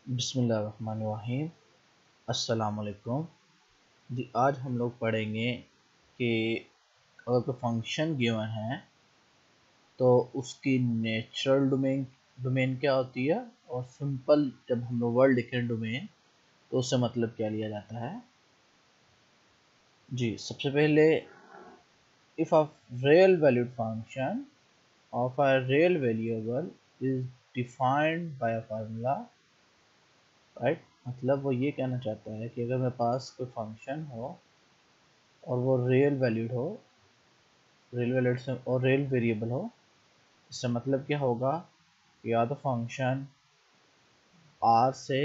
बिस्मिल्लाहिर्रहमानिर्रहीम। अस्सलाम वालेकुम जी। आज हम लोग पढ़ेंगे कि अगर कोई फंक्शन गिवन है तो उसकी नेचुरल डोमेन डोमेन क्या होती है, और सिंपल जब हम लोग वर्ड लिखें डोमेन तो उससे मतलब क्या लिया जाता है। जी, सबसे पहले if a real valued function of a real variable is defined by a formula, right. मतलब वो ये कहना चाहता है कि अगर मेरे पास कोई फंक्शन हो और वो रियल वैल्यूड से और रियल वेरिएबल हो, इससे मतलब क्या होगा, या तो फंक्शन आर से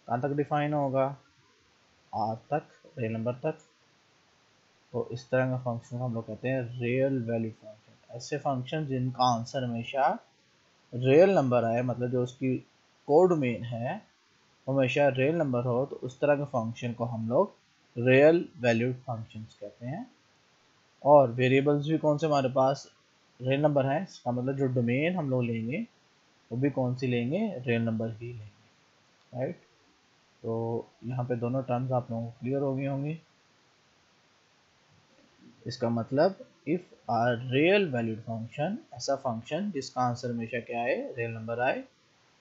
कहाँ तक डिफाइन होगा, आर तक, रियल नंबर तक। तो इस तरह का फंक्शन हम लोग कहते हैं रियल वैल्यूड फंक्शन। ऐसे फंक्शन जिनका आंसर हमेशा रियल नंबर आए, मतलब जो उसकी कोड मेन है हमेशा रियल नंबर हो, तो उस तरह के फंक्शन को हम लोग रियल वैल्यूड फंक्शंस कहते हैं। और वेरिएबल्स भी कौन से हमारे पास रियल नंबर है, इसका मतलब जो डोमेन हम लोग लेंगे वो भी कौन सी लेंगे, रियल नंबर ही लेंगे, राइट। तो यहाँ पे दोनों टर्म्स आप लोगों को क्लियर हो गई होंगी। इसका मतलब if R real valued function, ऐसा फंक्शन जिसका आंसर हमेशा क्या आए, रियल नंबर आए,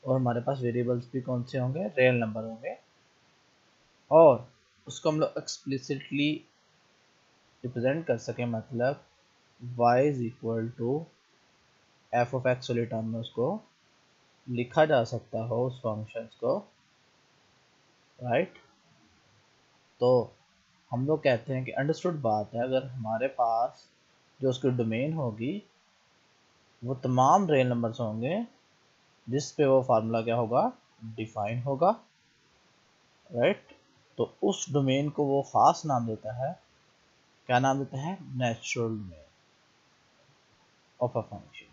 और हमारे पास वेरिएबल्स भी कौन से होंगे, रियल नंबर होंगे, और उसको हम लोग एक्सप्लिसिटली रिप्रेजेंट कर सके, मतलब y is equal to F of X वाली टर्म में उसको लिखा जा सकता हो, उस फंक्शन को, राइट। तो हम लोग कहते हैं कि अंडरस्टूड बात है, अगर हमारे पास जो उसकी डोमेन होगी वो तमाम रियल नंबर्स होंगे जिस पे वो फार्मूला क्या होगा, डिफाइन होगा, राइट। तो उस डोमेन को वो खास नाम देता है, क्या नाम देता है, natural domain of a function.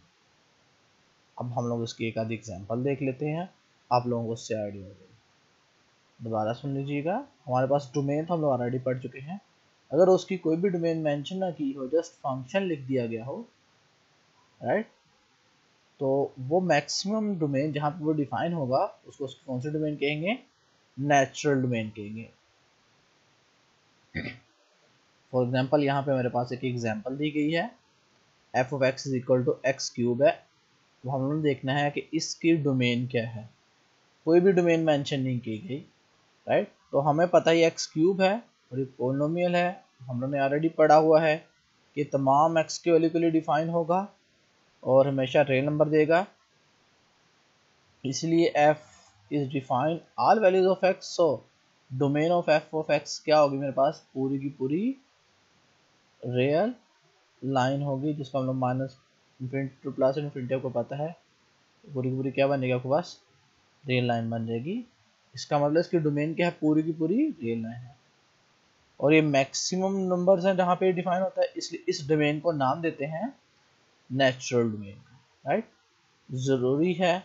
अब हम लोग इसकी एक आधी एग्जांपल देख लेते हैं, आप लोगों को उससे आइडिया हो जाएगा। दोबारा सुन लीजिएगा, हमारे पास डोमेन तो हम लोग ऑलरेडी पढ़ चुके हैं। अगर उसकी कोई भी डोमेन मेंशन ना की हो, जस्ट फंक्शन लिख दिया गया हो, राइट, तो वो मैक्सिमम डोमेन जहाँ पे वो डिफाइन होगा उसको कौन से डोमेन कहेंगे, नेचुरल डोमेन कहेंगे। फॉर एग्जांपल यहाँ पे मेरे पास एक एग्जांपल दी गई है, F of X is equal to X cube है। तो हम लोग देखना है कि इसकी डोमेन क्या है, कोई भी डोमेन मेंशन नहीं की गई, राइट। तो हमें पता ही एक्स क्यूब है और एक पोलिनोमियल है, हम लोगों ने ऑलरेडी पढ़ा हुआ है कि तमाम एक्स के वैल्यू के लिए डिफाइन होगा और हमेशा रियल नंबर देगा, इसलिए f is define all values of x। So domain of f of x क्या होगी, मेरे पास पूरी की पूरी रियल लाइन होगी, जिसको हम लोग minus infinity two plus infinity, आपको पता है, पूरी की पूरी क्या बनेगी, आपके पास रियल लाइन बन जाएगी। इसका मतलब इसकी डोमेन क्या है, पूरी की पूरी रियल लाइन है, और ये मैक्सिमम नंबर्स हैं जहाँ पे डिफाइन होता है, इसलिए इस डोमेन को नाम देते हैं नेचुरल डोमेन, राइट। ज़रूरी है,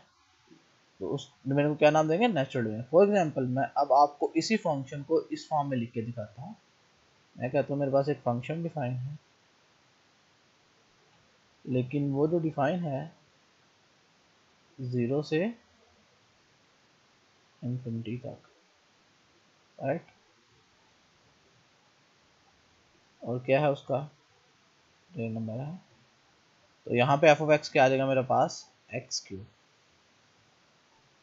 तो उस डोमेन को क्या नाम देंगे, नेचुरल डोमेन। फॉर एग्जांपल मैं अब आपको इसी फंक्शन को इस फॉर्म में लिख के दिखाता हूँ। मैं कहता हूँ मेरे पास एक फंक्शन डिफाइन है, लेकिन वो जो डिफाइन है 0 से इन्फिनिटी तक, राइट, और क्या है उसका रियल नंबर है। तो यहाँ पे एफ ऑफ एक्स क्या आ जाएगा, मेरे पास एक्स क्यूब,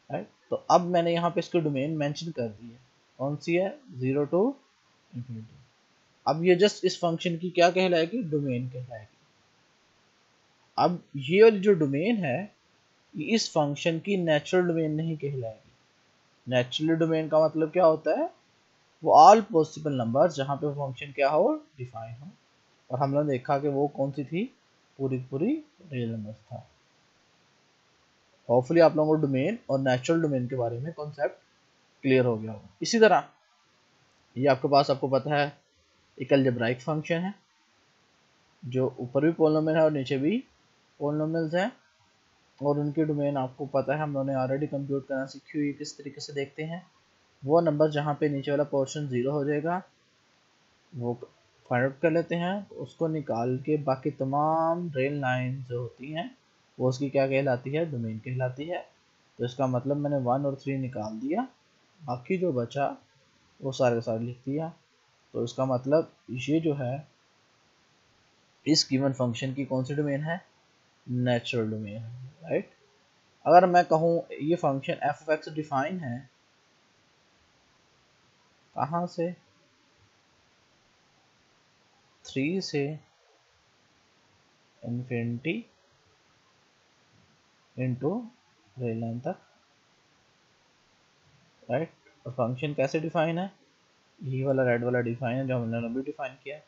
राइट। तो अब मैंने यहाँ पे इसकी डोमेन मेंशन कर दी है, कौन सी है, 0 टू इन्फिनिटी। अब ये जस्ट इस फंक्शन की क्या कहलाएगी, डोमेन कहलाएगी। अब ये वाली जो डोमेन है ये इस फंक्शन की नेचुरल डोमेन नहीं कहलाएगी। नेचुरल डोमेन का मतलब क्या होता है, वो ऑल पॉसिबल नंबर जहाँ पे फंक्शन क्या हो, डिफाइन हो, और हम लोग देखा कि वो कौन सी थी, पूरी पूरी रियल नंबर था। होपफुली आप लोगों को डोमेन और नेचुरल डोमेन के बारे में कॉन्सेप्ट क्लियर हो गया होगा। इसी तरह ये आपके पास, आपको पता है, एक अलजेब्राइक फंक्शन है जो ऊपर भी पोलिनोमियल है और नीचे भी पोलिनोमियल्स हैं, और उनकी डोमेन आपको पता है, हम लोगों ने ऑलरेडी कंप्यूट करना सीखी हुई। किस तरीके से देखते हैं, वो नंबर जहाँ पे नीचे वाला पोर्शन 0 हो जाएगा वो फाइंड आउट कर लेते हैं, तो उसको निकाल के बाकी तमाम रियल लाइन जो होती हैं वो उसकी क्या कहलाती है, डोमेन कहलाती है। तो इसका मतलब मैंने 1 और 3 निकाल दिया, बाकी जो बचा वो सारे का सारे लिख दिया। तो इसका मतलब ये जो है इस गिवन फंक्शन की कौन सी डोमेन है, नेचुरल डोमेन है, राइट। अगर मैं कहूँ ये function F of X define है कहाँ से, 3 से इन्फिनिटी इंटू रियल लाइन तक, राइट। और फंक्शन कैसे डिफाइन है, ये वाला रेड वाला डिफाइन है जो हमने अभी डिफाइन किया है।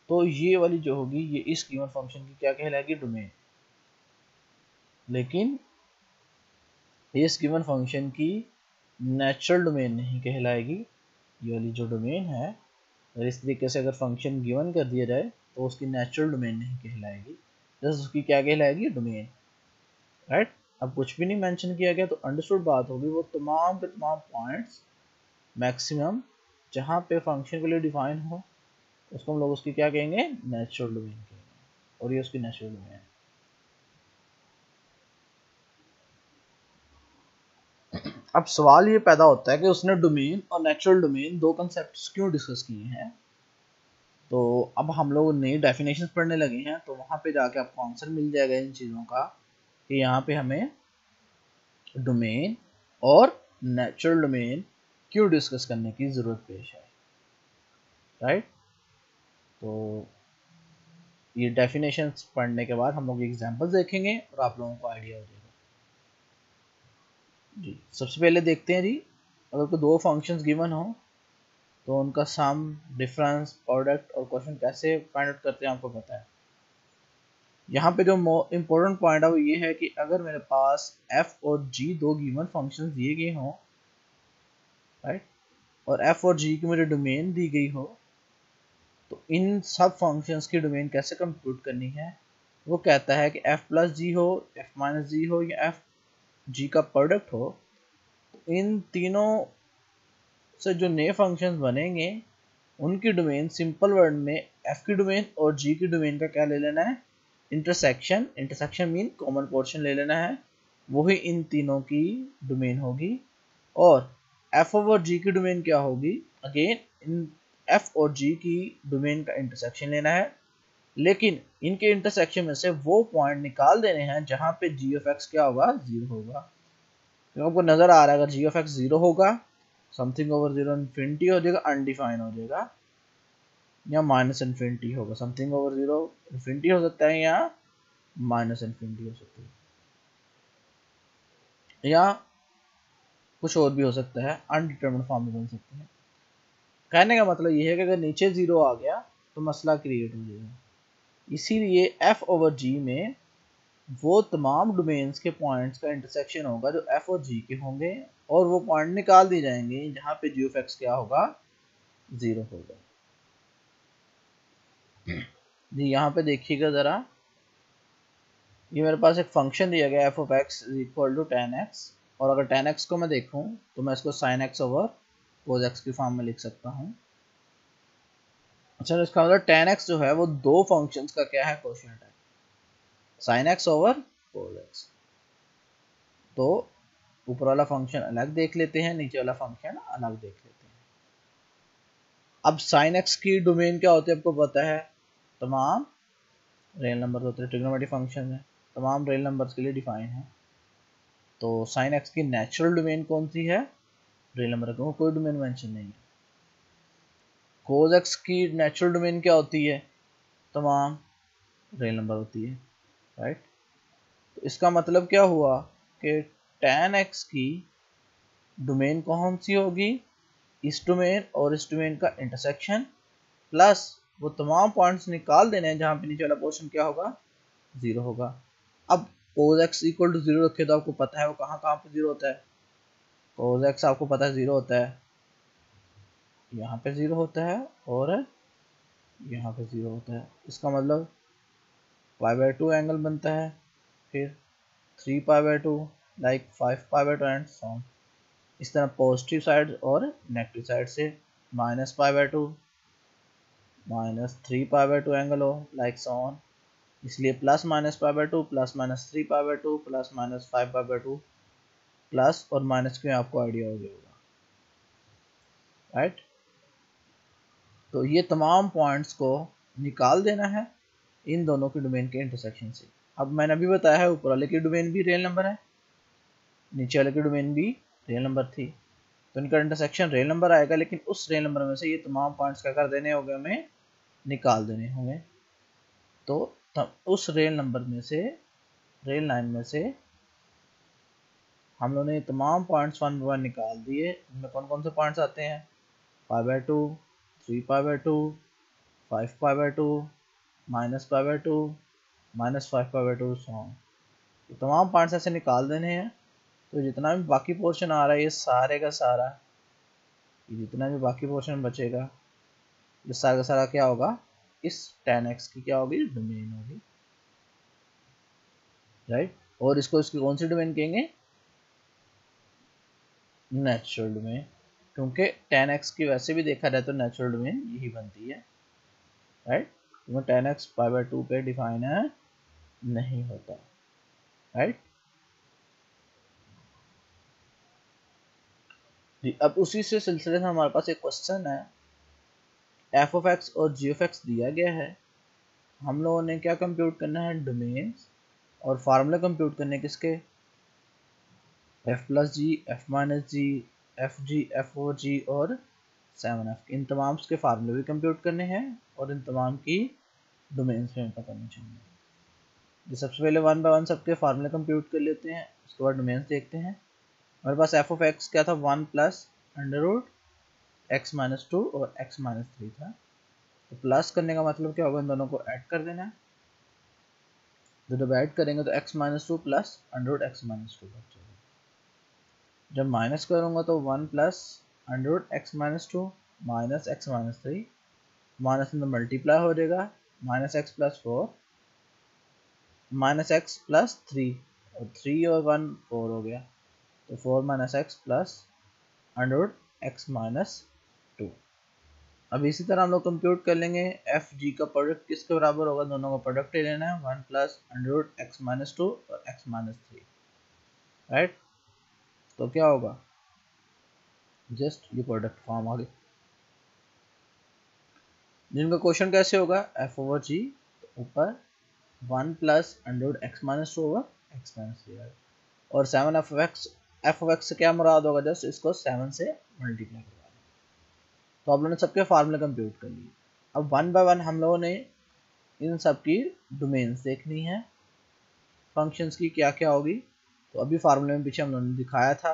तो ये वाली जो होगी ये इस गिवन फंक्शन की क्या कहलाएगी, डोमेन। लेकिन इस गिवन फंक्शन की नेचुरल डोमेन नहीं कहलाएगी। ये वाली जो डोमेन है, अगर इस तरीके से अगर फंक्शन गिवन कर दिया जाए तो उसकी नेचुरल डोमेन नहीं कहलाएगी, जैसे उसकी क्या कहलाएगी, डोमेन, राइट। अब कुछ भी नहीं मेंशन किया गया तो अंडरस्टूड बात होगी वो तमाम के तमाम पॉइंट्स मैक्सिमम जहाँ पे फंक्शन के लिए डिफाइन हो उसको हम लोग उसकी क्या कहेंगे, नेचुरल डोमेन कहेंगे, और ये उसकी नेचुरल डोमेन है। अब सवाल ये पैदा होता है कि उसने डोमेन और नेचुरल डोमेन दो कंसेप्ट क्यों डिस्कस किए हैं। तो अब हम लोग नई डेफिनेशंस पढ़ने लगे हैं तो वहाँ पे जाके आपको आंसर मिल जाएगा इन चीज़ों का कि यहाँ पे हमें डोमेन और नेचुरल डोमेन क्यों डिस्कस करने की ज़रूरत पेश है, राइट। तो ये डेफिनेशंस पढ़ने के बाद हम लोग एग्जांपल्स देखेंगे और आप लोगों को आइडिया हो जाएगा। जी सबसे पहले देखते हैं जी, अगर कोई दो फंक्शंस गिवन हो तो उनका सम, डिफरेंस, प्रोडक्ट और क्वेश्चन कैसे फाइंड आउट करते हैं आपको पता है। यहाँ पे जो इम्पोर्टेंट पॉइंट है वो ये है कि अगर मेरे पास f और g दो गिवन फंक्शंस दिए गए हों, राइट, और f और g की मुझे डोमेन दी गई हो तो इन सब फंक्शंस की डोमेन कैसे कंप्यूट करनी है। वो कहता है कि f प्लस जी हो, f माइनस जी हो या f g का प्रोडक्ट हो, तो इन तीनों से जो नए फंक्शंस बनेंगे उनकी डोमेन सिंपल वर्ड में f की डोमेन और g की डोमेन का क्या ले लेना है, intersection. Intersection mean common portion ले लेना है, वही इन तीनों की डोमेन होगी। और f ओवर g की डोमेन क्या होगी, अगेन इन f और g की डोमेन का इंटरसेक्शन लेना है, लेकिन इनके इंटरसेक्शन में से वो पॉइंट निकाल देने हैं जहां पे g ऑफ x क्या होगा, 0 होगा। तो आपको नजर आ रहा है अगर g ऑफ x 0 होगा, समथिंग ओवर 0 इन्फिनिटी हो जाएगा, अनडिफाइन हो जाएगा, या माइनस इन्फिनिटी होगा, समथिंग ओवर 0 इन्फिनिटी हो सकता है या माइनस इन्फिनिटी हो सकती है, या कुछ और भी हो सकता है, अनडिटरमिन्ड फॉर्म में बन सकते हैं। कहने का मतलब ये है कि अगर नीचे 0 आ गया तो मसला क्रिएट हो जाएगा। इसीलिए f ओवर g में वो तमाम डोमेन्स के पॉइंट्स का इंटरसेक्शन होगा जो f और g के होंगे, और वो पॉइंट निकाल दिए जाएंगे जहां पे g ऑफ x क्या होगा, 0 होगा। जी यहाँ पे देखिएगा ज़रा, ये मेरे पास एक फंक्शन दिया गया f of x is equal to tan x, और अगर tan x को मैं देखूं तो मैं इसको sin x over cos x की फॉर्म में लिख सकता हूँ। अच्छा, इसका मतलब tan x जो है वो दो फंक्शंस का क्या है, कोशेंट है, sin x over cos x। तो ऊपर वाला फंक्शन अलग देख लेते हैं, नीचे वाला फंक्शन अलग देख लेते हैं। अब sin x की डोमेन क्या होती है आपको पता है, तमाम रियल नंबर होते हैं, ट्रिग्नोमेट्रिक फंक्शन है, तमाम रियल नंबर्स के लिए डिफाइन है। तो sin x की नेचुरल डोमेन कौन सी है, रियल नंबर का कोई डोमेन मेंशन नहीं है। cos x की नेचुरल डोमेन क्या होती है, तमाम रियल नंबर होती है, राइट। तो इसका मतलब क्या हुआ कि tan x की डोमेन कौन सी होगी, इस डोमेन और इस डोमेन का इंटरसेक्शन प्लस वो तमाम पॉइंट्स निकाल देने हैं जहां पे नीचे वाला पोर्शन क्या होगा, 0 होगा। अब cos x इक्वल टू 0 रखे तो आपको पता है वो कहाँ कहाँ पे 0 होता है, cos x आपको पता है 0 होता है, यहाँ पे 0 होता है और यहाँ पे 0 होता है। इसका मतलब π/2 एंगल बनता है, फिर 3π/2 लाइक 5π/2 एंड सो ऑन। इस तरह पॉजिटिव साइड और नेगेटिव साइड से -π/2 -3π/2 एंगल हो लाइक सो ऑन, इसलिए plus minus pi by 2 plus minus 3 pi by 2 plus minus 5 pi by 2 plus और माइनस के आपको आइडिया हो गया होगा, राइट। तो ये तमाम पॉइंट्स को निकाल देना है इन दोनों के डोमेन के इंटरसेक्शन से। अब मैंने अभी बताया है ऊपर वाले की डोमेन भी रियल नंबर है, नीचे वाले की डोमेन भी रियल नंबर थी, तो इनका इंटरसेक्शन रियल नंबर आएगा, लेकिन उस रियल नंबर में से ये तमाम पॉइंट्स क्या कर देने होंगे, हमें निकाल देने होंगे। तो उस रियल नंबर में से, रियल लाइन में से हम लोगों ने तमाम पॉइंट्स 1 बाय 1 निकाल दिए। इनमें कौन कौन से पॉइंट्स आते हैं, pi by 2, 3 pi by 2, 5 pi by 2, minus pi by 2, minus 5 pi by 2, so on. तो तमाम पॉइंट्स ऐसे निकाल देने हैं। तो जितना भी बाकी पोर्शन आ रहा है ये सारे का सारा, ये जितना भी बाकी पोर्शन बचेगा ये सारा का सारा क्या होगा, इस tan x की क्या होगी, डोमेन होगी, राइट। और इसको इसकी कौन सी डोमेन कहेंगे, नेचुरल डोमेन, क्योंकि tan x की वैसे भी देखा जाए तो नेचुरल डोमेन यही बनती है, राइट। क्योंकि tan x पाई बाय 2 पे डिफाइन है नहीं होता, राइट। अब उसी से सिलसिले से हमारे पास एक क्वेश्चन है, एफ ऑफ एक्स और जी ऑफ एक्स दिया गया है, हम लोगों ने क्या कंप्यूट करना है, डोमेन्स, और फार्मूला कंप्यूट करने किसके, एफ प्लस जी, एफ माइनस जी, एफ जी, एफ ओ जी और 7f, इन तमाम के फार्मूले भी कंप्यूट करने हैं और इन तमाम की डोमेन्स में पता करनी चाहिए। तो सबसे पहले 1 बाय 1 सबके फार्मूले कंप्यूट कर लेते हैं, उसके बाद डोमेन्स देखते हैं। हमारे पास एफ ऑफ एक्स क्या था, 1 plus under root X minus 2 और एक्स माइनस 3 था। तो प्लस करने का मतलब क्या होगा, इन दोनों को ऐड कर देना है। तो जब ऐड करेंगे तो x minus 2 plus under root X minus 2 बच जाएगा। जब माइनस करूँगा तो 1 plus under root X minus 2 minus X minus 3, minus में मल्टीप्लाई हो जाएगा, minus X plus 4 minus X plus 3, और 3 और 1 4 हो गया, तो 4 minus X plus under root X minus 2। अब इसी तरह हम लोग कंप्यूट कर लेंगे, एफ जी का प्रोडक्ट किसके बराबर होगा, दोनों का प्रोडक्ट ले लेना है, 1 plus under root X minus 2 और एक्स माइनस 3, राइट। तो क्या होगा, जस्ट ये प्रोडक्ट फॉर्म आ गया। जिनका क्वेश्चन कैसे होगा, एफ ओवर जी, ऊपर 1 plus under root X minus 2 over X minus 3, और 7 एफ ऑफ एक्स से क्या मुराद होगा, जस्ट इसको 7 से मल्टीप्लाई करवा। तो आप लोगों ने सबके फार्मूले कंप्यूट कर लिए। अब 1 बाय 1 हम लोगों ने इन सब की डोमेन्स देखनी है, फंक्शंस की क्या क्या होगी। तो अभी फार्मूले में पीछे हम लोगों ने दिखाया था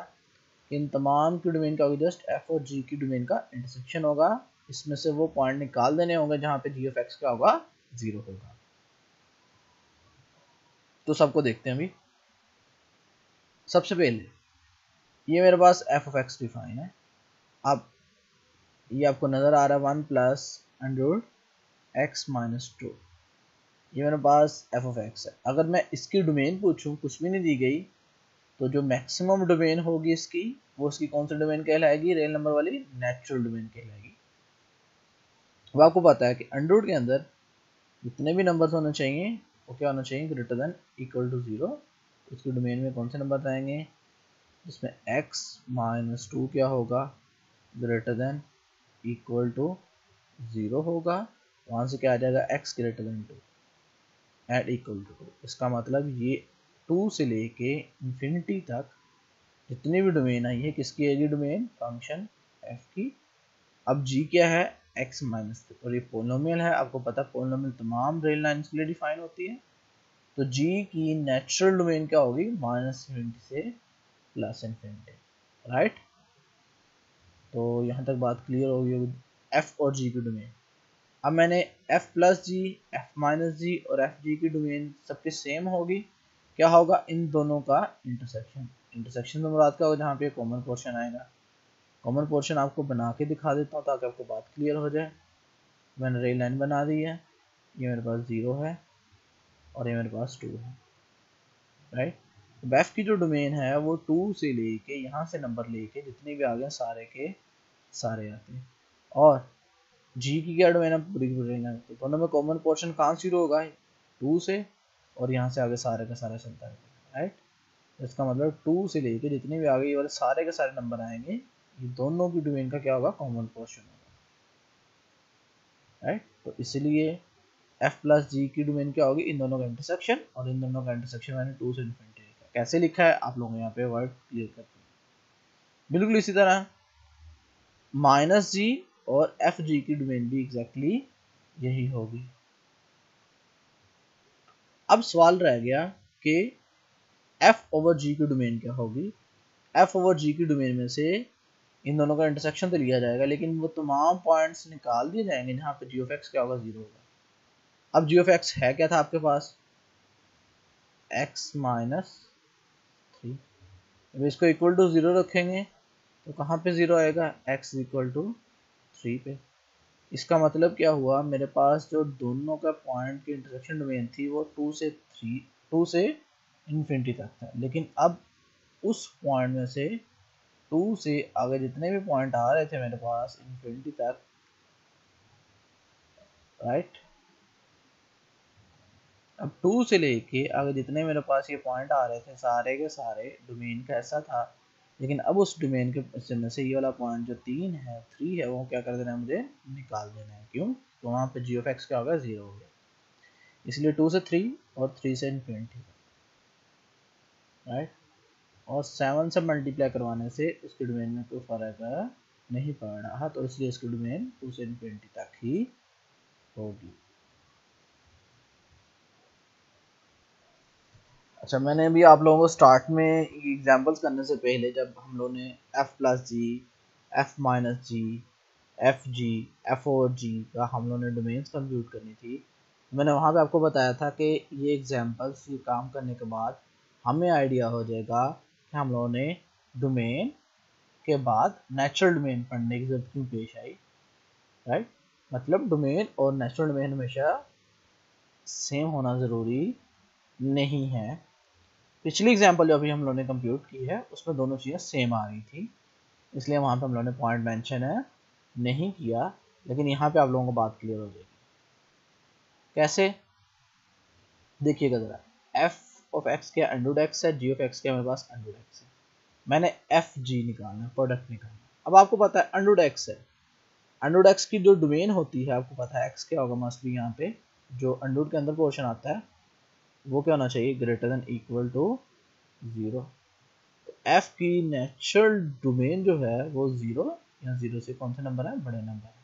कि इन तमाम की डोमेन का होगी, जस्ट एफ और जी की डोमेन का इंटरसेक्शन होगा, इसमें से वो पॉइंट निकाल देने होंगे जहाँ पे जी ऑफ एक्स क्या होगा, 0 होगा। तो सबको देखते हैं अभी। सबसे पहले ये मेरे पास एफ ऑफ एक्स डिफाइन है। अब ये आपको नज़र आ रहा है 1 plus under root X minus 2, ये मेरे पास एफ ऑफ एक्स है। अगर मैं इसकी डोमेन पूछूं, कुछ भी नहीं दी गई, तो जो मैक्सिमम डोमेन होगी इसकी, वो उसकी कौन सी डोमेन कहलाएगी, रियल नंबर वाली नेचुरल डोमेन कहलाएगी। अब आपको पता है कि अंडर रूट के अंदर जितने भी नंबर्स होने चाहिए वो क्या होना चाहिए, ग्रेटर देन इक्वल टू 0। उसकी डोमेन में कौन से नंबर आएंगे, जिसमें x माइनस 2 क्या होगा, ग्रेटर देन इक्वल टू 0 होगा। वहाँ से क्या आ जाएगा, x greater than 2 at equal to 2। इसका मतलब ये 2 से लेके इंफिनिटी तक जितनी भी डोमेन आई है किसकी आएगी, डोमेन फंक्शन f की। अब g क्या है, x माइनस 3, और ये पोलिनोमियल है, आपको पता है पोलिनोमियल तमाम रियल लाइन्स के लिए डिफाइन होती है। तो g की नेचुरल डोमेन क्या होगी, माइनस इन्फिनिटी से प्लस इन्फिनिटी, राइट। तो यहाँ तक बात क्लियर होगी f और g की डोमेन। अब मैंने f प्लस जी, f माइनस जी और f जी की डोमेन सबके सेम होगी, क्या होगा, इन दोनों का इंटरसेक्शन। इंटरसेक्शन में मुराद क्या होगा, जहाँ पे कॉमन पोर्शन आएगा। कॉमन पोर्शन आपको बना के दिखा देता हूँ ताकि आपको बात क्लियर हो जाए। मैंने रेल लाइन बना दी है, ये मेरे पास 0 है और ये मेरे पास 2 है, राइट। तो एफ की जो डोमेन है वो 2 से लेके यहाँ से नंबर लेके जितने भी आ गए सारे के सारे आते हैं। और जी की क्या डोमेन है, पूरी की पूरी, तो दोनों में कॉमन पोर्शन कहाँ 0 होगा, 2 से, और यहाँ से आगे सारे का सारा चलता है, राइट। इसका मतलब 2 से लेके जितने भी आगे ये वाले सारे के सारे नंबर आएंगे, ये दोनों की डोमेन का क्या होगा, कॉमन पोर्शन होगा, राइट। तो इसलिए f प्लस जी की डोमेन क्या होगी, इन दोनों का इंटरसेक्शन, और इन दोनों का इंटरसेक्शन मैंने 2 से इन्फिनिटी लिखा। कैसे लिखा है आप लोग यहाँ पे वर्ड क्लियर करते हैं। बिल्कुल इसी तरह माइनस जी और एफ जी की डोमेन भी एग्जैक्टली यही होगी। अब सवाल रह गया कि एफ ओवर जी की डोमेन क्या होगी। एफ ओवर जी की डोमेन में से इन दोनों का इंटरसेक्शन तो लिया जाएगा, लेकिन वो तमाम पॉइंट्स निकाल दिए जाएंगे जहाँ पे जी ऑफ एक्स क्या होगा, 0 होगा। अब जी ऑफ एक्स है क्या था आपके पास, x माइनस 3। अब इसको इक्वल टू 0 रखेंगे तो कहाँ पे 0 आएगा, x इक्वल टू 3 पे। इसका मतलब क्या हुआ, मेरे पास जो दोनों का पॉइंट की इंटरसेक्शन डोमेन थी वो 2 से इन्फिनिटी तक था, लेकिन अब उस पॉइंट में से 2 से आगे जितने भी पॉइंट आ रहे थे मेरे पास इन्फिनिटी तक, राइट। अब 2 से लेके आगे जितने मेरे पास ये पॉइंट आ रहे थे सारे के सारे डोमेन का ऐसा था, लेकिन अब उस डोमेन के में से ये वाला पॉइंट जो 3 है वो क्या कर देना है, मुझे निकाल देना है। क्यों, तो वहाँ पे जी ऑफ एक्स क्या होगा, 0 हो गया। इसलिए 2 से 3 और 3 से इन्फिनिटी, राइट। और 7 से मल्टीप्लाई करवाने से उसके डोमेन में कोई फर्क नहीं पड़ रहा, तो इसलिए इसकी डोमेन 2 से इन्फिनिटी तक ही होगी। अच्छा, मैंने अभी आप लोगों को स्टार्ट में एग्जांपल्स करने से पहले जब हम लोगों ने f प्लस जी, एफ माइनस जी, एफ जी, एफ और जी का हम लोगों ने डोमेन्स कंप्यूट करनी थी, मैंने वहाँ पे आपको बताया था कि ये एग्जांपल्स ये काम करने के बाद हमें आइडिया हो जाएगा कि हम लोगों ने डोमेन के बाद नेचुरल डोमेन पढ़ने की जरूरत क्यों पेश आई, राइट। मतलब डोमेन और नेचुरल डोमेन हमेशा सेम होना ज़रूरी नहीं है। पिछली एग्जांपल जो अभी हम लोगों ने कंप्यूट की है उसमें दोनों चीज़ें सेम आ रही थी, इसलिए वहाँ पे हम लोगों ने पॉइंट मेंशन है नहीं किया, लेकिन यहाँ पे आप लोगों को बात क्लियर हो जाएगी। कैसे, देखिएगा ज़रा, f ऑफ x क्या अंडर x है, g ऑफ x क्या मेरे पास अंडर x है, मैंने एफ जी निकालना, प्रोडक्ट निकालना। अब आपको पता है अंडर x है, अंडर x की जो डोमेन होती है आपको पता है x क्या होगा, मस्ट भी यहाँ पे जो अंडर के अंदर पोर्शन आता है वो क्या होना चाहिए, greater than equal to 0। f की नेचुरल डोमेन जो है वो 0 या 0 से कौन सा नंबर है, बड़े नंबर है।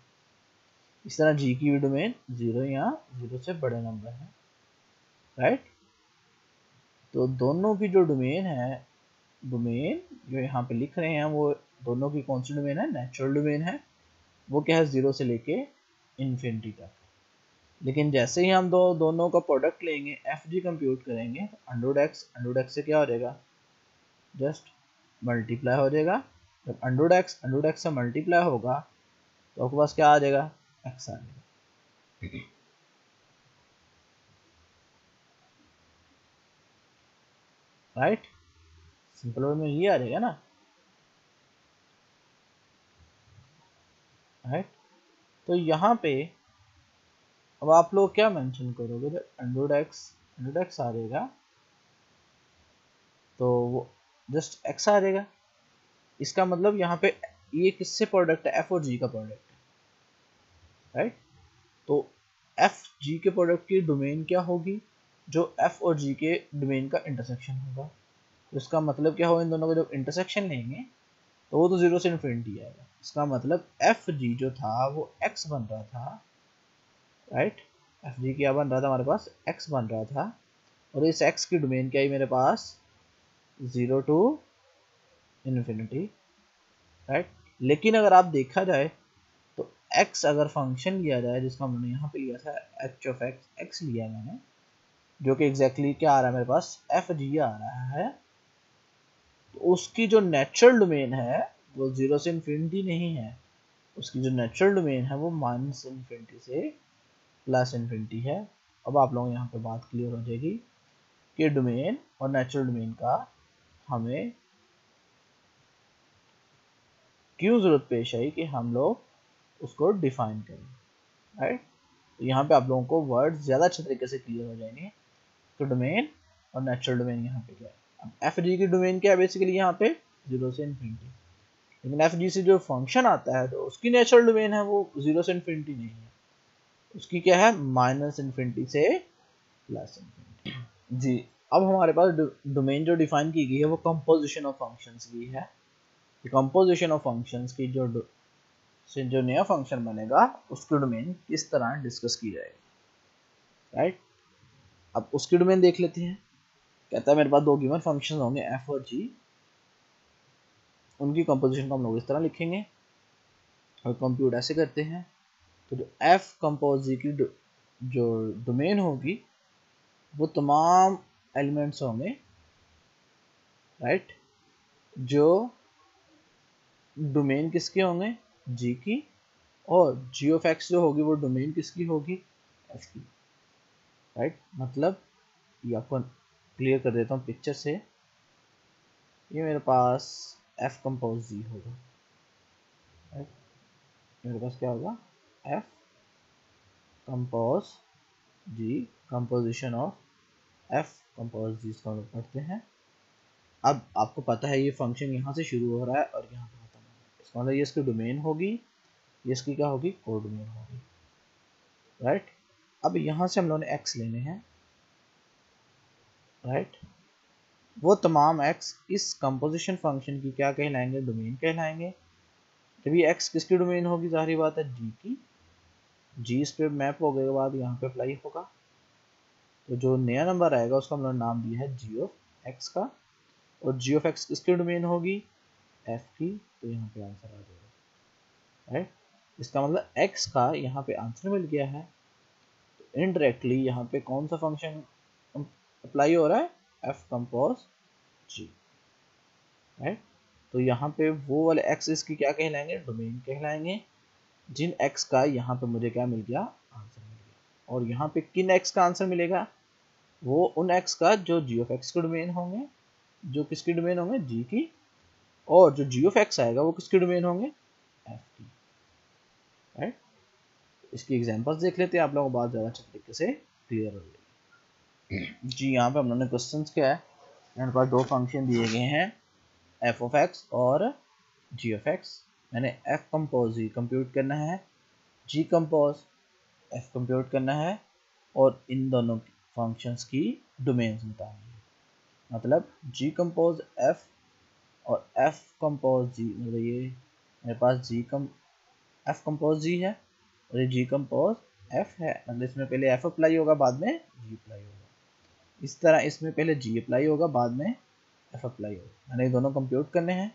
इस तरह g की भी डोमेन 0 या 0 से बड़े नंबर है, राइट। तो दोनों की जो डोमेन है, डोमेन जो यहाँ पे लिख रहे हैं वो दोनों की कौन सी डोमेन है, नेचुरल डोमेन है। वो क्या है, 0 से लेके इन्फिनिटी तक। लेकिन जैसे ही हम दोनों का प्रोडक्ट लेंगे, एफ जी कंप्यूट करेंगे, अंडर एक्स से क्या हो जाएगा, जस्ट मल्टीप्लाई हो जाएगा। जब अंडर एक्स से मल्टीप्लाई होगा तो आपके पास क्या आ जाएगा, एक्स आ जाएगा, राइट। सिंपल वर्ड में ये आ जाएगा ना, राइट। तो यहाँ पे अब आप लोग क्या मेंशन करोगे, जब अंडर एक्स आ जाएगा तो वो जस्ट एक्स आ जाएगा। इसका मतलब यहाँ पे ये किससे प्रोडक्ट है, एफ और जी का प्रोडक्ट है, राइट। तो एफ जी के प्रोडक्ट की डोमेन क्या होगी, जो एफ और जी के डोमेन का इंटरसेक्शन होगा। तो इसका मतलब क्या होगा, इन दोनों का जब इंटरसेक्शन लेंगे तो वो तो 0 से इन्फिनिटी आएगा। इसका मतलब एफ जी जो था वो एक्स बन रहा था, राइट। एफ जी क्या बन रहा था, हमारे पास एक्स बन रहा था, और इस एक्स की डोमेन क्या है मेरे पास, 0 टू इन्फिनिटी, राइट। लेकिन अगर आप देखा जाए तो x अगर फंक्शन लिया जाए, जिसका हमने यहाँ पे लिया था h ऑफ x लिया मैंने, जो कि एग्जैक्टली क्या आ रहा है मेरे पास, एफ जी आ रहा है, तो उसकी जो नेचुरल डोमेन है वो 0 से इन्फिनिटी नहीं है, उसकी जो नेचुरल डोमेन है वो माइनस इन्फिनिटी से प्लस इन्फिनिटी है। अब आप लोगों यहाँ पे बात क्लियर हो जाएगी कि डोमेन और नेचुरल डोमेन का हमें क्यों ज़रूरत पेश आई कि हम लोग उसको डिफाइन करें, राइट। तो यहाँ पे आप लोगों को वर्ड ज़्यादा अच्छे तरीके से क्लियर हो जाएंगे कि डोमेन और नेचुरल डोमेन यहाँ पे क्या है। अब एफ जी की डोमेन क्या है बेसिकली यहाँ पे 0 से इन्फिनिटी, लेकिन एफ जी से जो फंक्शन आता है तो उसकी नेचुरल डोमेन है वो 0 से इन्फिनिटी नहीं है, उसकी क्या है -इन्फिनिटी से +इन्फिनिटी। जी अब हमारे पास डोमेन जो डिफाइन की गई है वो कंपोजिशन ऑफ फंक्शंस की है। कंपोजिशन ऑफ फंक्शंस की जो नया फंक्शन बनेगा उसकी डोमेन किस तरह डिस्कस की जाएगी, राइट। अब उसकी डोमेन देख लेते हैं। कहता है मेरे पास दो गिवन फंक्शंस होंगे एफ और जी, उनकी कंपोजिशन को हम लोग इस तरह लिखेंगे और कंप्यूट ऐसे करते हैं। तो जो एफ कंपोज जी की जो डोमेन होगी वो तमाम एलिमेंट्स होंगे, राइट, जो डोमेन किसके होंगे जी की, और जी ऑफ एक्स जो होगी वो डोमेन किसकी होगी एफ की, राइट। मतलब ये आपको क्लियर कर देता हूँ पिक्चर से। ये मेरे पास एफ कंपोज जी होगा, राइट। मेरे पास क्या होगा F compose G, composition of F compose G इसको हम लोग पढ़ते हैं। अब आपको पता है ये फंक्शन यहाँ से शुरू हो रहा है और यहाँ पे खत्म हो रहा है, इसका मतलब ये इसकी डोमेन होगी, ये इसकी क्या होगी कोडोमेन होगी, राइट। अब यहाँ से हम लोगों ने एक्स लेने हैं, राइट। वो तमाम एक्स इस कंपोजिशन फंक्शन की क्या कहलाएंगे डोमेन कहलाएंगे। जब ये एक्स किसकी डोमेन होगी जाहिर बात है जी की, जी इस पे मैप हो गए के बाद यहाँ पे अप्लाई होगा, तो जो नया नंबर आएगा उसका हम लोगों ने नाम दिया है जी ऑफ एक्स का, और जी ऑफ एक्स किसकी डोमेन होगी एफ की, तो यहाँ पे आंसर आ जाएगा, राइट। इसका मतलब एक्स का यहाँ पे आंसर मिल गया है। तो इनडायरेक्टली यहाँ पे कौन सा फंक्शन अप्लाई हो रहा है एफ कंपोज जी, राइट। तो यहाँ पे वो वाले एक्स इसकी क्या कहलाएंगे डोमेन कहलाएंगे, जिन एक्स का यहाँ पे मुझे क्या मिल गया आंसर मिल गया। और यहाँ पे किन एक्स का आंसर मिलेगा वो उन एक्स का जो जी ऑफ एक्स के डोमेन होंगे, जो किसकी डोमेन होंगे जी की, और जो जी ऑफ एक्स आएगा वो किसकी डोमेन होंगे एफ की, राइट। इसकी एग्जांपल्स देख लेते हैं, आप लोगों को बहुत ज़्यादा अच्छे तरीके से क्लियर हो जाएगी। जी यहाँ पे हम लोगों ने क्वेश्चन क्या है, मेरे पास दो फंक्शन दिए गए हैं एफ ऑफ एक्स और जी ऑफ एक्स। मैंने एफ कंपोज जी कंप्यूट करना है, जी कंपोज एफ कंप्यूट करना है, और इन दोनों फंक्शंस की डोमेन्स बतानी है। मतलब जी कंपोज एफ और एफ कंपोज जी, मतलब ये मेरे पास एफ कंपोज जी है और ये जी कंपोज एफ है, मतलब इसमें पहले एफ अप्लाई होगा बाद में जी अप्लाई होगा। इस तरह इसमें पहले जी अप्लाई होगा बाद में एफ अप्लाई होगा। मैंने ये दोनों कंप्यूट करने हैं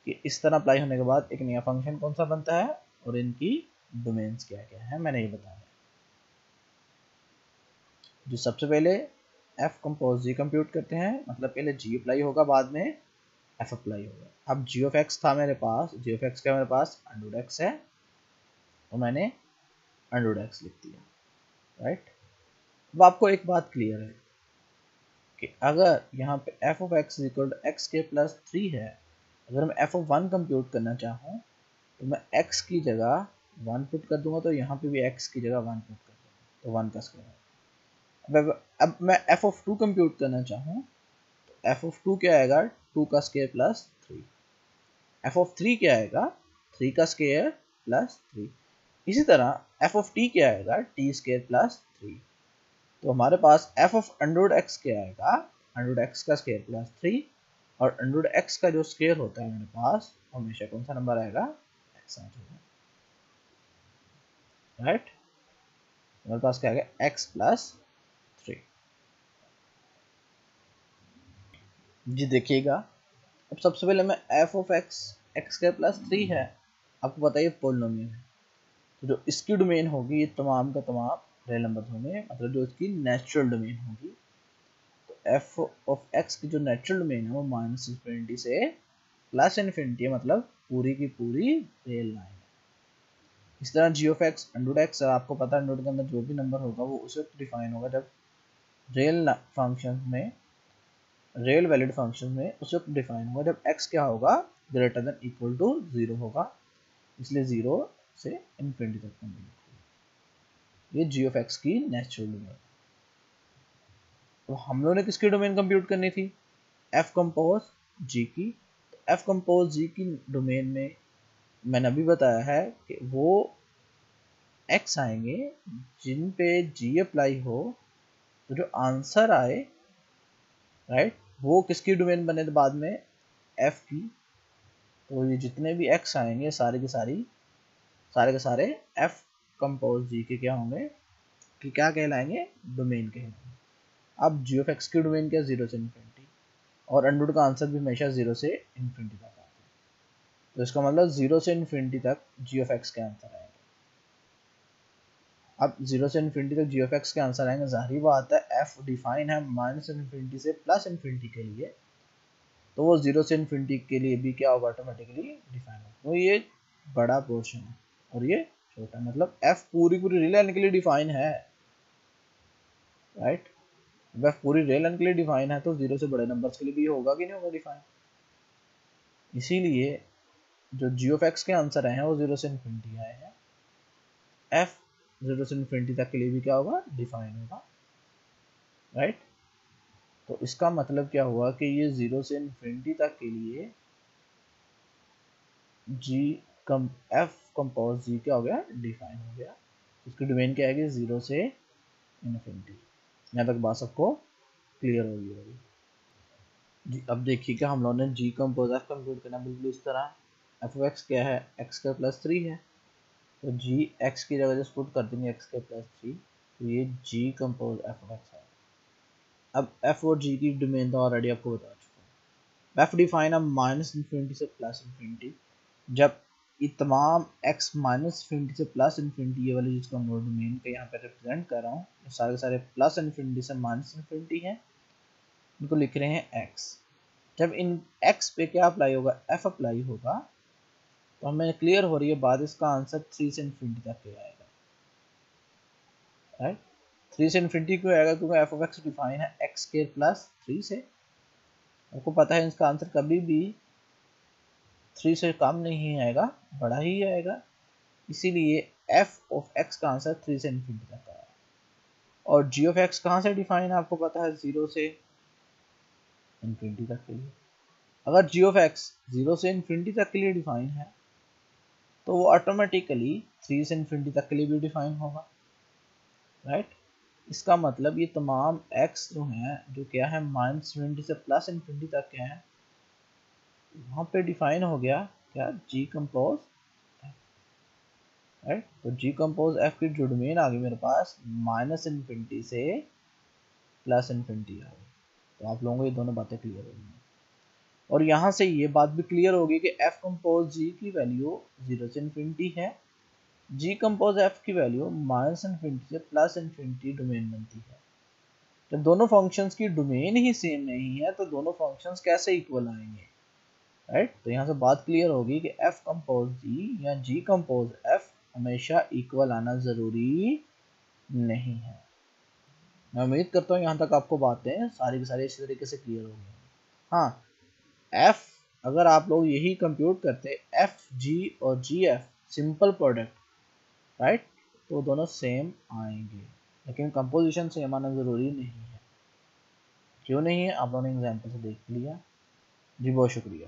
कि इस तरह अप्लाई होने के बाद एक नया फंक्शन कौन सा बनता है और इनकी डोमेन्स क्या क्या है मैंने ये बताया। जो सबसे पहले एफ कंपोज जी कंप्यूट करते हैं, मतलब पहले जी अप्लाई होगा बाद में एफ अप्लाई होगा। अब जी ऑफ एक्स था मेरे पास, जी ऑफ एक्स का मेरे पास अंडर एक्स है तो मैंने अंडर एक्स लिख दिया, राइट। अब आपको एक बात क्लियर है कि अगर यहाँ पे F of X equal to X के प्लस 3 है, अगर मैं एफ ऑफ 1 कंप्यूट करना चाहूँ तो मैं x की जगह 1 पुट कर दूंगा, तो यहाँ पे भी x की जगह 1 पुट कर दूंगा, तो 1 का स्क्वायर। अब मैं f ऑफ 2 कंप्यूट करना चाहूँ तो f ऑफ 2 क्या आएगा 2 का स्क्वायर प्लस 3, f ऑफ 3 क्या आएगा 3 का स्क्वायर प्लस 3। इसी तरह f ऑफ t क्या आएगा t स्क्वायर प्लस 3। तो हमारे पास f ऑफ अंडर x क्या आएगा अंडर x का स्क्वायर प्लस 3, और अंडर x का जो स्क्वायर होता है मेरे पास हमेशा कौन सा नंबर आएगा x आ जाएगा, राइट। मेरे पास क्या आ गया x प्लस 3। जी देखिएगा, अब सबसे पहले मैं f ऑफ x के प्लस 3 है, आपको बताइए पोलिनोमियल है, तो जो इसकी डोमेन होगी ये तमाम का तमाम रियल नंबर होंगे, मतलब जो इसकी नेचुरल डोमेन होगी। तो f ऑफ x की जो नेचुरल डोमेन है वो -इन्फिनिटी से प्लस इन्फिनिटी है, मतलब पूरी की पूरी रियल लाइन है। इस तरह जी ऑफ एक्स अंडर एक्स, आपको पता है अंडर के अंदर जो भी नंबर होगा वो उस वक्त डिफाइन होगा जब रियल फंक्शन में, रियल वैलिड फंक्शन में उस वक्त डिफाइन होगा जब x क्या होगा ग्रेटर देन इक्वल टू 0 होगा, इसलिए 0 से इन्फिनिटी तक होगी। ये जी ऑफ एक्स की नेचुरल डोमेन। तो हम लोगों ने किसकी डोमेन कंप्यूट करनी थी, एफ कंपोज जी की। एफ कंपोज जी की डोमेन में मैंने अभी बताया है कि वो एक्स आएंगे जिन पे जी अप्लाई हो, तो जो आंसर आए राइट वो किसकी डोमेन बने बाद में, एफ की। तो ये जितने भी एक्स आएंगे सारे के सारे एफ कंपोज जी के क्या होंगे, कि क्या कहलाएंगे, डोमेन कहलाएंगे। अब जी ऑफ एक्स की डोमेन क्या, 0 से इन्फिनिटी, और अंडररूट का आंसर भी हमेशा 0 से इन्फिनिटी तक आता है। तो इसका मतलब 0 से इन्फिनिटी तक जी ऑफ एक्स के आंसर आएंगे। अब 0 से इन्फिनिटी तक जी ऑफ एक्स के आंसर आएंगे, जाहिर बात है एफ डिफाइन है माइनस इन्फिनिटी से प्लस इन्फिनिटी के लिए, तो वो 0 से इन्फिनिटी के लिए भी क्या होगा, ऑटोमेटिकली डिफाइन होगा। तो ये बड़ा पोर्शन है और ये छोटा, मतलब एफ पूरी रियल लाइन के लिए डिफाइन है राइट। एफ पूरी रियल लाइन के लिए डिफाइन है तो 0 से बड़े नंबर्स के लिए भी होगा कि नहीं होगा डिफाइन। इसीलिए जो जी ऑफ एक्स के आंसर आए हैं वो 0 से इन्फिनिटी आए हैं, एफ 0 से इन्फिनिटी तक के लिए भी क्या होगा, डिफाइन होगा राइट। तो इसका मतलब क्या हुआ कि ये 0 से इन्फिनिटी तक के लिए जी कम एफ कंपोज जी क्या हो गया, डिफाइन हो गया। इसकी डोमेन क्या आएगी, 0 से इन्फिनिटी। यहाँ तक बात सबको क्लियर होगी जी। अब देखिए कि हम लोगों ने जी कंपोज एफ कंप्यूट करना बिल्कुल इस तरह, एफ ऑफ एक्स क्या है, एक्स के प्लस 3 है, तो जी एक्स की जगह जस्ट पुट कर देंगे एक्स के प्लस 3, तो ये जी कंपोज एफ ऑफ एक्स है। अब एफ और जी की डोमेन तो ऑलरेडी आपको बता चुका हूँ। एफ डिफाइन है माइनस इन्फिनिटी से प्लस इन्फिनिटी, जब ये तमाम x माइनस इन्फिनिटी से प्लस इन्फिनिटी, ये वाली जिसको हम डोमेन के यहाँ पे रिप्रेजेंट कर रहा हूँ, ये सारे के सारे प्लस इन्फिनिटी से माइनस इन्फिनिटी हैं, इनको लिख रहे हैं x। जब इन x पे क्या अप्लाई होगा, f अप्लाई होगा, तो हमें क्लियर हो रही है बात, इसका आंसर 3 से इन्फिनिटी तक के आएगा राइट। 3 से इन्फिनिटी क्यों आएगा, क्योंकि एफ ऑफ एक्स डिफाइन है एक्स स्क्वायर प्लस 3 से। आपको पता है इसका आंसर कभी भी 3 से कम नहीं आएगा, बड़ा ही आएगा, इसीलिए एफ ऑफ एक्स का आंसर 3 से इन्फिनिटी तक आया। और जी ऑफ एक्स कहाँ से डिफाइन है, आपको पता है 0 से इन्फिनिटी तक के लिए। अगर जी ऑफ एक्स 0 से इन्फिनिटी तक के लिए डिफाइन है, तो वो ऑटोमेटिकली 3 से इन्फिनिटी तक के लिए भी डिफाइन होगा राइट। इसका मतलब ये तमाम x जो हैं, जो क्या है माइनस इन्फिनिटी से प्लस इन्फिनिटी तक के हैं, वहाँ पे डिफाइन हो गया क्या, जी कंपोज राइट। तो जी कंपोज एफ की जो डोमेन आ गई मेरे पास माइनस इन्फिनिटी से प्लस इन्फिनिटी आ गई। तो आप लोगों को ये दोनों बातें क्लियर हो गई, और यहाँ से ये बात भी क्लियर होगी कि एफ कंपोज जी की वैल्यू 0 से इन्फिनिटी है, जी कंपोज एफ की वैल्यू माइनस इन्फिनिटी से प्लस इन्फिनिटी डोमेन बनती है। जब दोनों फंक्शंस की डोमेन ही सेम नहीं है तो दोनों फंक्शंस कैसे इक्वल आएंगे राइट। तो यहाँ से बात क्लियर होगी कि एफ कंपोज जी या जी कंपोज एफ हमेशा इक्वल आना जरूरी नहीं है। मैं उम्मीद करता हूँ यहाँ तक आपको बातें सारी की सारी इसी तरीके से क्लियर हो गई। हाँ, एफ अगर आप लोग यही कंप्यूट करते एफ जी और जी एफ सिंपल प्रोडक्ट राइट, तो दोनों सेम आएंगे, लेकिन कंपोजिशन सेम आना ज़रूरी नहीं है। क्यों नहीं है, आप लोगों ने एग्जाम्पल से देख लिया जी। बहुत शुक्रिया।